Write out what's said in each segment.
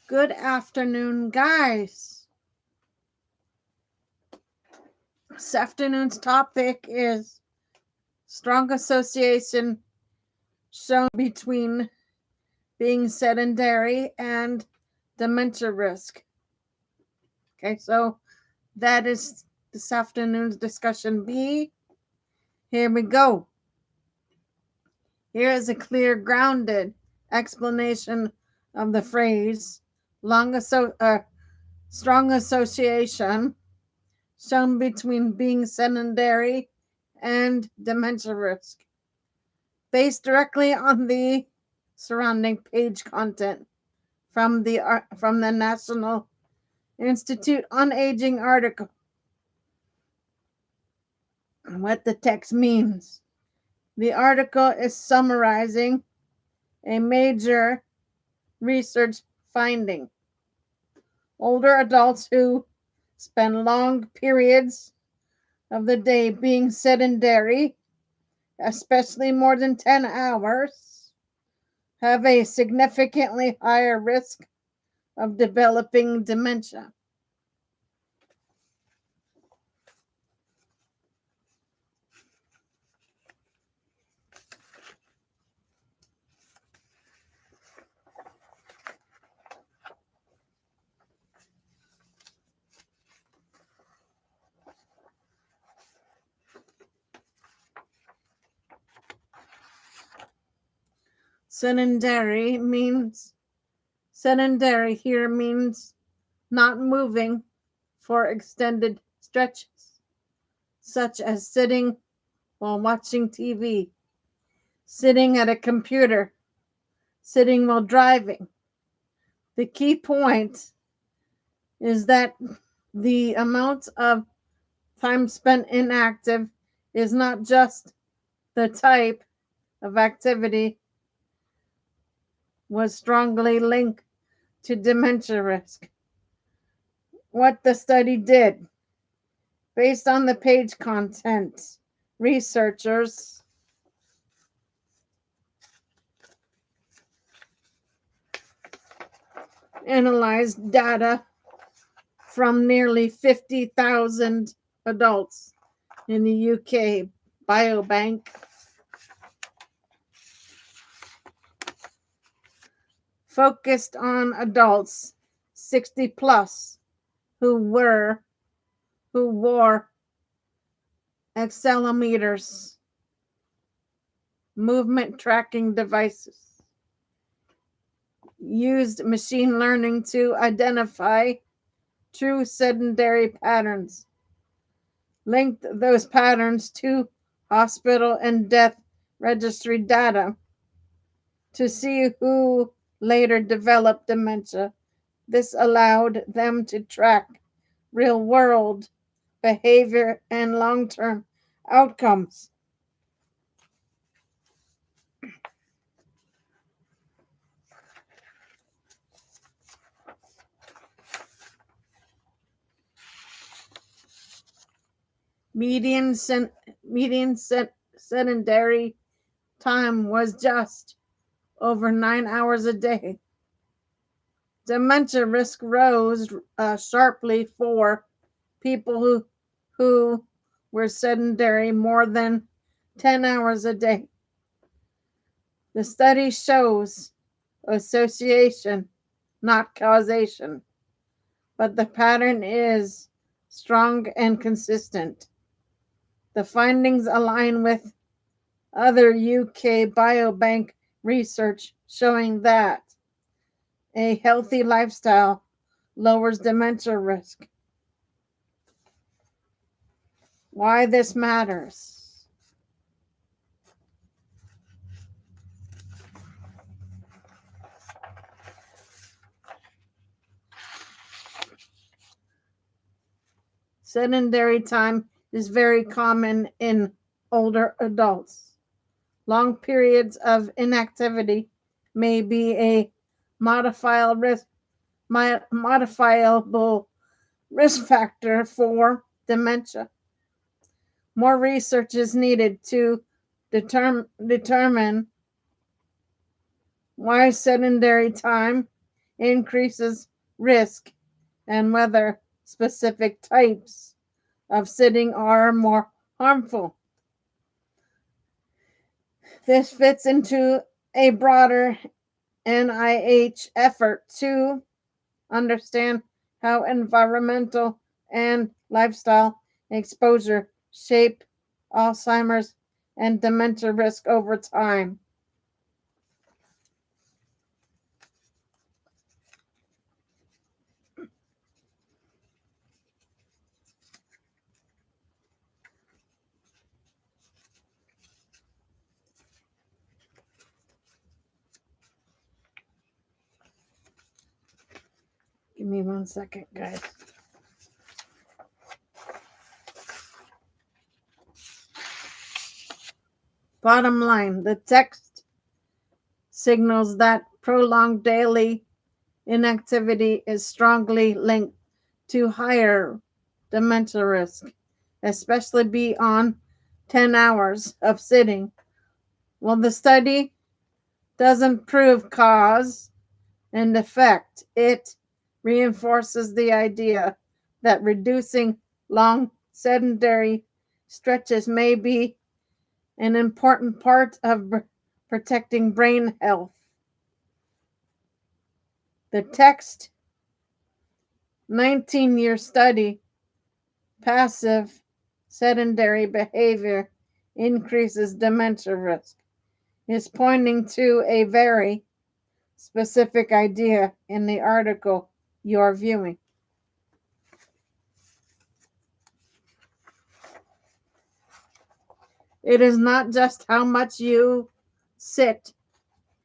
Good afternoon, guys. This afternoon's topic is strong association shown between being sedentary and dementia risk. Okay, so that is this afternoon's discussion B. Here we go. Here is a clear, grounded explanation of the phrase strong association shown between being sedentary and dementia risk, based directly on the surrounding page content from the National Institute on Aging article. What the text means. The article is summarizing a major research finding. Older adults who spend long periods of the day being sedentary, especially more than 10 hours, have a significantly higher risk of developing dementia. Sedentary here means not moving for extended stretches, such as sitting while watching TV, sitting at a computer, sitting while driving. The key point is that the amount of time spent inactive is not just the type of activity was strongly linked to dementia risk. What the study did, based on the page content, researchers analyzed data from nearly 50,000 adults in the UK biobank, focused on adults 60 plus who wore accelerometers, movement tracking devices, used machine learning to identify true sedentary patterns, linked those patterns to hospital and death registry data to see who later developed dementia. This allowed them to track real-world behavior and long-term outcomes. Median sedentary time was just over 9 hours a day. Dementia risk rose sharply for people who were sedentary more than 10 hours a day. The study shows association, not causation, but the pattern is strong and consistent. The findings align with other UK biobank research showing that a healthy lifestyle lowers dementia risk. Why this matters. Sedentary time is very common in older adults. Long periods of inactivity may be a modifiable risk factor for dementia. More research is needed to determine why sedentary time increases risk and whether specific types of sitting are more harmful. This fits into a broader NIH effort to understand how environmental and lifestyle exposure shape Alzheimer's and dementia risk over time. Give me 1 second, guys. Bottom line, the text signals that prolonged daily inactivity is strongly linked to higher dementia risk, especially beyond 10 hours of sitting. While the study doesn't prove cause and effect, it reinforces the idea that reducing long sedentary stretches may be an important part of protecting brain health. The text 19-year study, passive sedentary behavior increases dementia risk, is pointing to a very specific idea in the article you're viewing. It is not just how much you sit,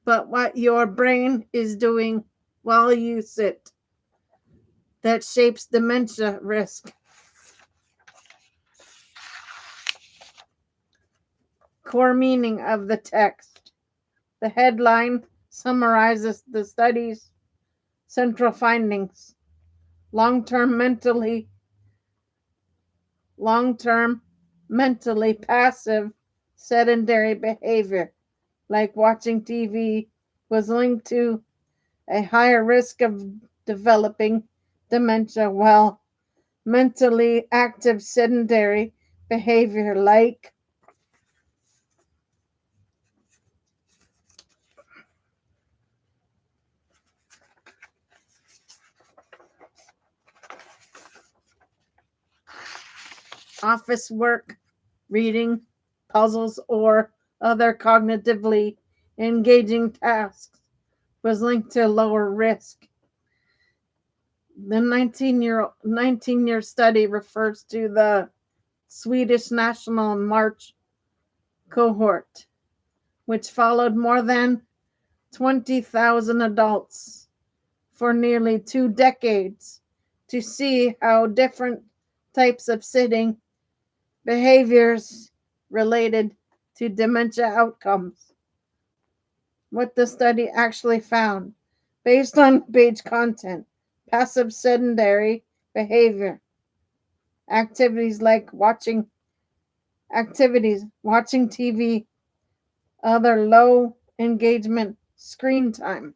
but what your brain is doing while you sit that shapes dementia risk. Core meaning of the text. The headline summarizes the study's central findings. Long-term mentally passive sedentary behavior, like watching TV, was linked to a higher risk of developing dementia, while mentally active sedentary behavior, like office work, reading, puzzles, or other cognitively engaging tasks, was linked to lower risk. The 19-year study refers to the Swedish National March cohort, which followed more than 20,000 adults for nearly 2 decades to see how different types of sitting behaviors related to dementia outcomes. What the study actually found, based on page content: passive sedentary behavior, activities like watching TV, other low engagement screen time,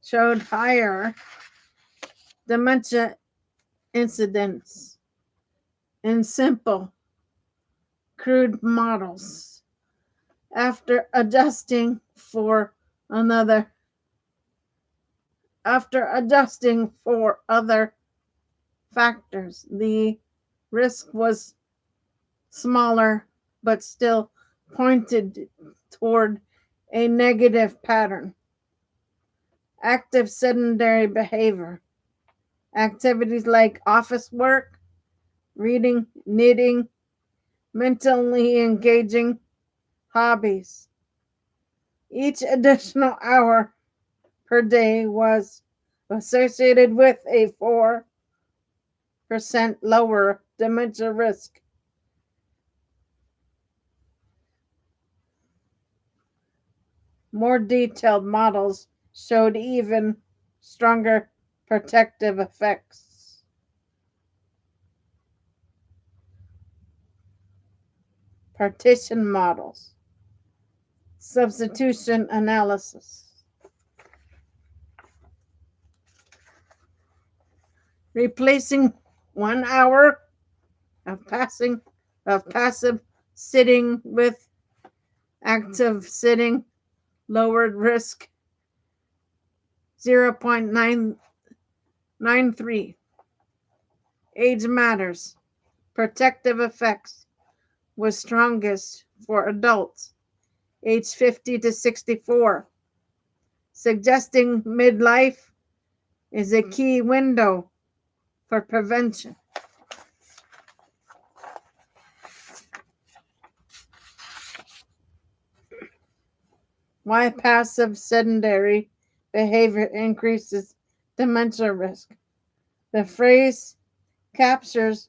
showed higher dementia incidence in simple, crude models. After adjusting for other factors, the risk was smaller, but still pointed toward a negative pattern. Active sedentary behavior, activities like office work, reading, knitting, mentally engaging hobbies. Each additional hour per day was associated with a 4% lower dementia risk. More detailed models showed even stronger protective effects. partition models, substitution analysis, replacing 1 hour of passive sitting with active sitting, lowered risk 0.993. Age matters. Protective effects was strongest for adults age 50 to 64, suggesting midlife is a key window for prevention. Why passive sedentary behavior increases dementia risk. The phrase captures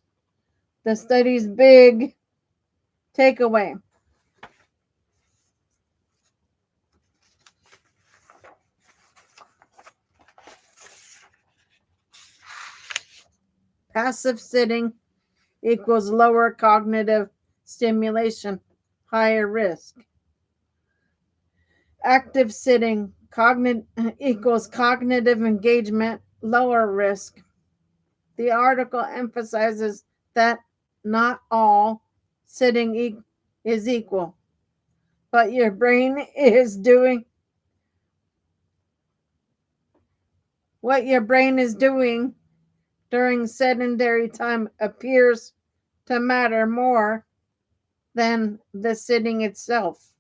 the study's big takeaway. Passive sitting equals lower cognitive stimulation, higher risk. Active sitting equals cognitive engagement, lower risk. The article emphasizes that not all sitting is equal, but your brain is doing what your brain is doing during sedentary time appears to matter more than the sitting itself.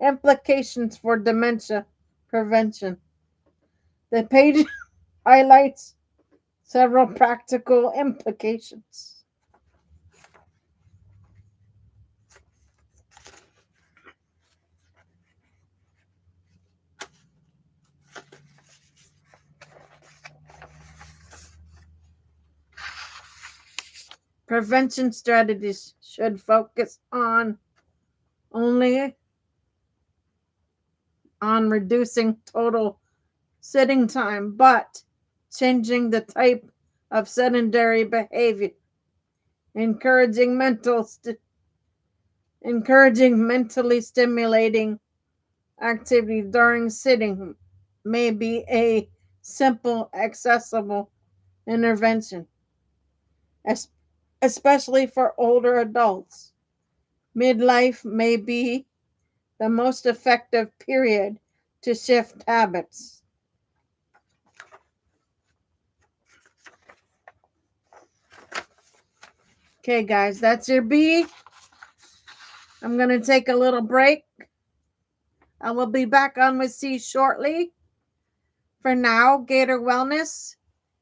Implications for dementia prevention. The page highlights several practical implications. Prevention strategies should focus only on reducing total sitting time, but changing the type of sedentary behavior, encouraging mentally stimulating activity during sitting may be a simple, accessible intervention, especially for older adults. Midlife may be the most effective period to shift habits. Okay, guys, that's your B. I'm going to take a little break. I will be back on with C shortly. For now, Gator Wellness.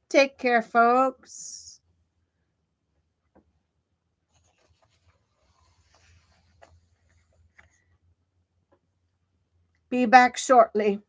Take care, folks. Be back shortly.